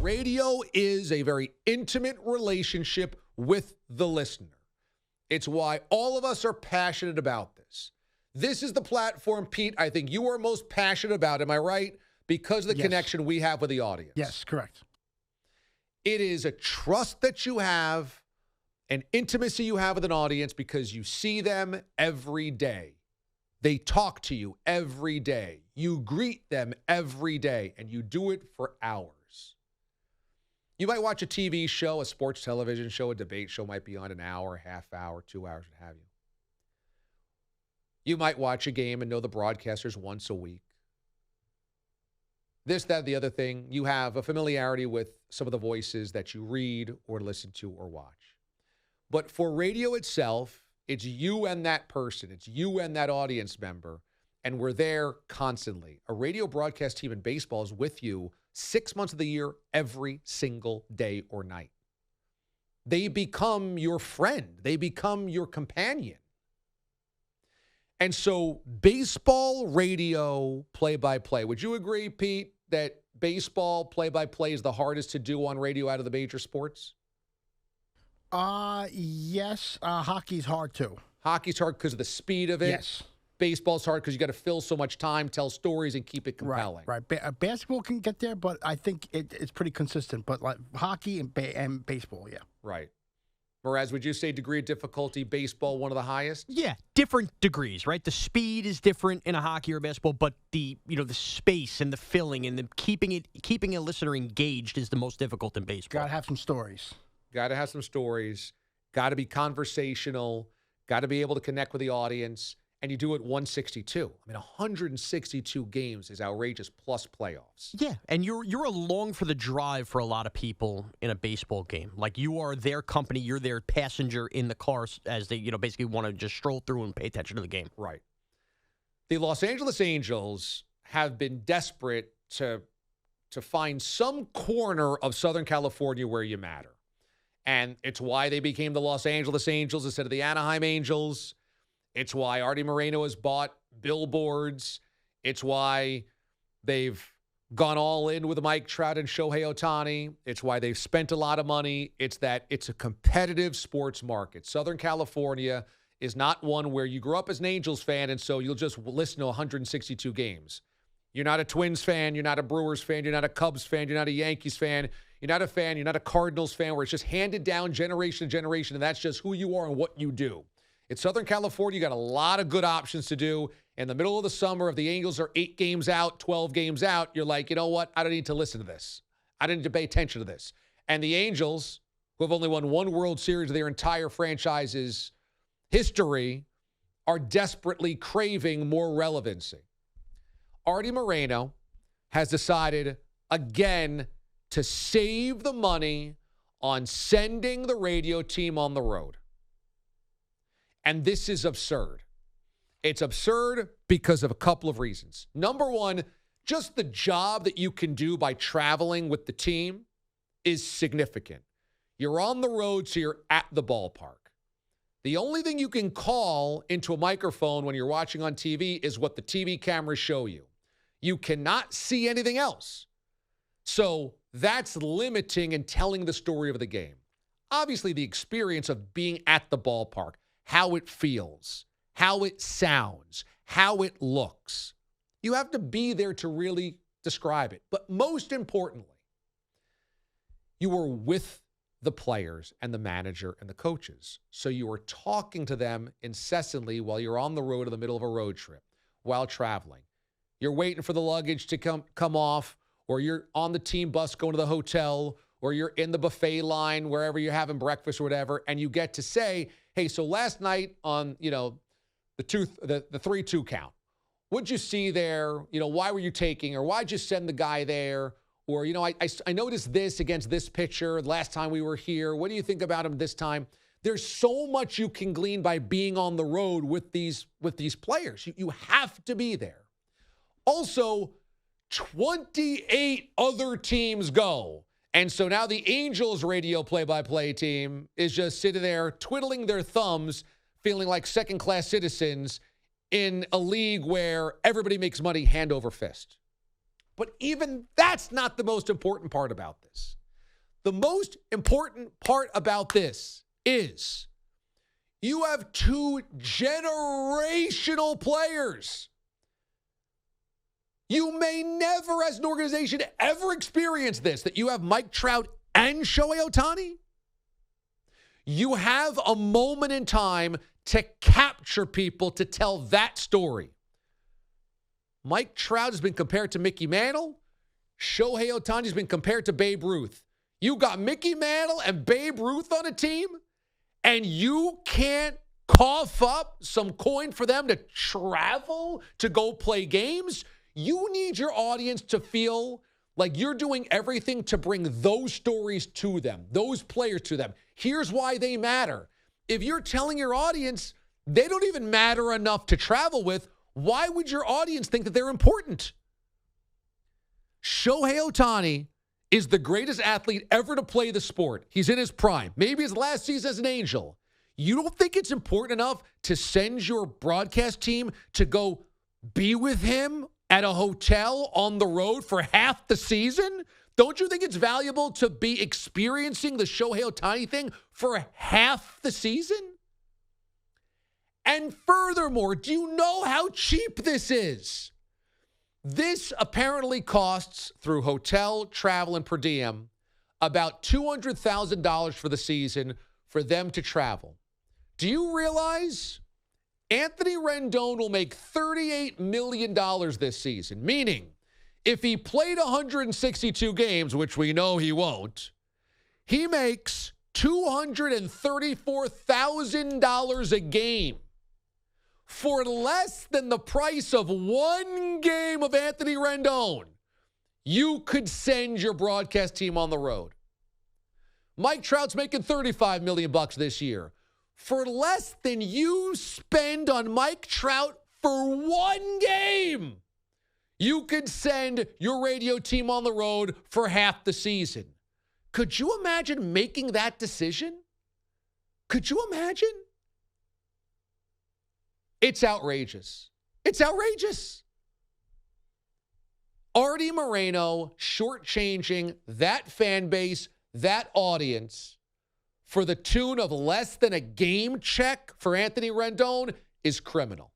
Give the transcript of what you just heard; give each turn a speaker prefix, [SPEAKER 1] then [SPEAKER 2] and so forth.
[SPEAKER 1] Radio is a very intimate relationship with the listener. It's why all of us are passionate about this. This is the platform, Pete, I think you are most passionate about. Am I right? Because of the connection we have with the audience.
[SPEAKER 2] Yes, correct.
[SPEAKER 1] It is a trust that you have, an intimacy you have with an audience because you see them every day. They talk to you every day. You greet them every day, and you do it for hours. You might watch a TV show, a sports television show, a debate show might be on an hour, half hour, 2 hours, what have you. You might watch a game and know the broadcasters once a week. This, that, the other thing. You have a familiarity with some of the voices that you read or listen to or watch. But for radio itself, it's you and that person. It's you and that audience member. And we're there constantly. A radio broadcast team in baseball is with you 6 months of the year, every single day or night. They become your friend. They become your companion. And so baseball radio play-by-play. Would you agree, Pete, that baseball play-by-play is the hardest to do on radio out of the major sports?
[SPEAKER 2] Yes. Hockey's hard, too.
[SPEAKER 1] Hockey's hard because of the speed of it.
[SPEAKER 2] Yes.
[SPEAKER 1] Baseball's hard because you got to fill so much time, tell stories, and keep it compelling.
[SPEAKER 2] Right. Basketball can get there, but I think it's pretty consistent. But like hockey and baseball, yeah.
[SPEAKER 1] Right. Whereas, would you say degree of difficulty, baseball one of the highest?
[SPEAKER 3] Yeah, different degrees, right? The speed is different in a hockey or basketball, but the space and the filling and the keeping a listener engaged is the most difficult in baseball.
[SPEAKER 2] Gotta have some stories.
[SPEAKER 1] Got to have some stories. Got to be conversational. Got to be able to connect with the audience. And you do it 162. I mean, 162 games is outrageous, plus playoffs.
[SPEAKER 3] Yeah, and you're along for the drive for a lot of people in a baseball game. Like, you are their company, you're their passenger in the car as they, basically want to just stroll through and pay attention to the game.
[SPEAKER 1] Right. The Los Angeles Angels have been desperate to find some corner of Southern California where you matter. And it's why they became the Los Angeles Angels instead of the Anaheim Angels. It's why Artie Moreno has bought billboards. It's why they've gone all in with Mike Trout and Shohei Ohtani. It's why they've spent a lot of money. It's that it's a competitive sports market. Southern California is not one where you grew up as an Angels fan, and so you'll just listen to 162 games. You're not a Twins fan. You're not a Brewers fan. You're not a Cubs fan. You're not a Yankees fan. You're not a fan. You're not a Cardinals fan where it's just handed down generation to generation, and that's just who you are and what you do. It's Southern California. You got a lot of good options to do. In the middle of the summer, if the Angels are 8 games out, 12 games out, you're like, you know what? I don't need to listen to this. I don't need to pay attention to this. And the Angels, who have only won one World Series of their entire franchise's history, are desperately craving more relevancy. Artie Moreno has decided, again, to save the money on sending the radio team on the road. And this is absurd. It's absurd because of a couple of reasons. Number one, just the job that you can do by traveling with the team is significant. You're on the road, so you're at the ballpark. The only thing you can call into a microphone when you're watching on TV is what the TV cameras show you. You cannot see anything else. So that's limiting and telling the story of the game. Obviously, the experience of being at the ballpark, how it feels, how it sounds, how it looks. You have to be there to really describe it. But most importantly, you were with the players and the manager and the coaches. So you are talking to them incessantly while you're on the road in the middle of a road trip, while traveling. You're waiting for the luggage to come off, or you're on the team bus going to the hotel, or you're in the buffet line wherever you're having breakfast or whatever, and you get to say, hey, so last night on, the 3-2 count, what'd you see there? Why were you taking, or why'd you send the guy there? Or, I noticed this against this pitcher last time we were here. What do you think about him this time? There's so much you can glean by being on the road with these players. You have to be there. Also, 28 other teams go. And so now the Angels radio play-by-play team is just sitting there twiddling their thumbs, feeling like second-class citizens in a league where everybody makes money hand over fist. But even that's not the most important part about this. The most important part about this is you have two generational players. You may never, as an organization, ever experience this, that you have Mike Trout and Shohei Ohtani. You have a moment in time to capture people to tell that story. Mike Trout has been compared to Mickey Mantle. Shohei Ohtani has been compared to Babe Ruth. You got Mickey Mantle and Babe Ruth on a team, and you can't cough up some coin for them to travel to go play games. You need your audience to feel like you're doing everything to bring those stories to them, those players to them. Here's why they matter. If you're telling your audience they don't even matter enough to travel with, why would your audience think that they're important? Shohei Ohtani is the greatest athlete ever to play the sport. He's in his prime. Maybe his last season as an Angel. You don't think it's important enough to send your broadcast team to go be with him at a hotel on the road for half the season? Don't you think it's valuable to be experiencing the Shohei Ohtani thing for half the season? And furthermore, do you know how cheap this is? This apparently costs, through hotel, travel, and per diem, about $200,000 for the season for them to travel. Do you realize Anthony Rendon will make $38 million this season? Meaning, if he played 162 games, which we know he won't, he makes $234,000 a game. For less than the price of one game of Anthony Rendon, you could send your broadcast team on the road. Mike Trout's making $35 million this year. For less than you spend on Mike Trout for one game, you could send your radio team on the road for half the season. Could you imagine making that decision? Could you imagine? It's outrageous. It's outrageous. Artie Moreno shortchanging that fan base, that audience, for the tune of less than a game check for Anthony Rendon is criminal.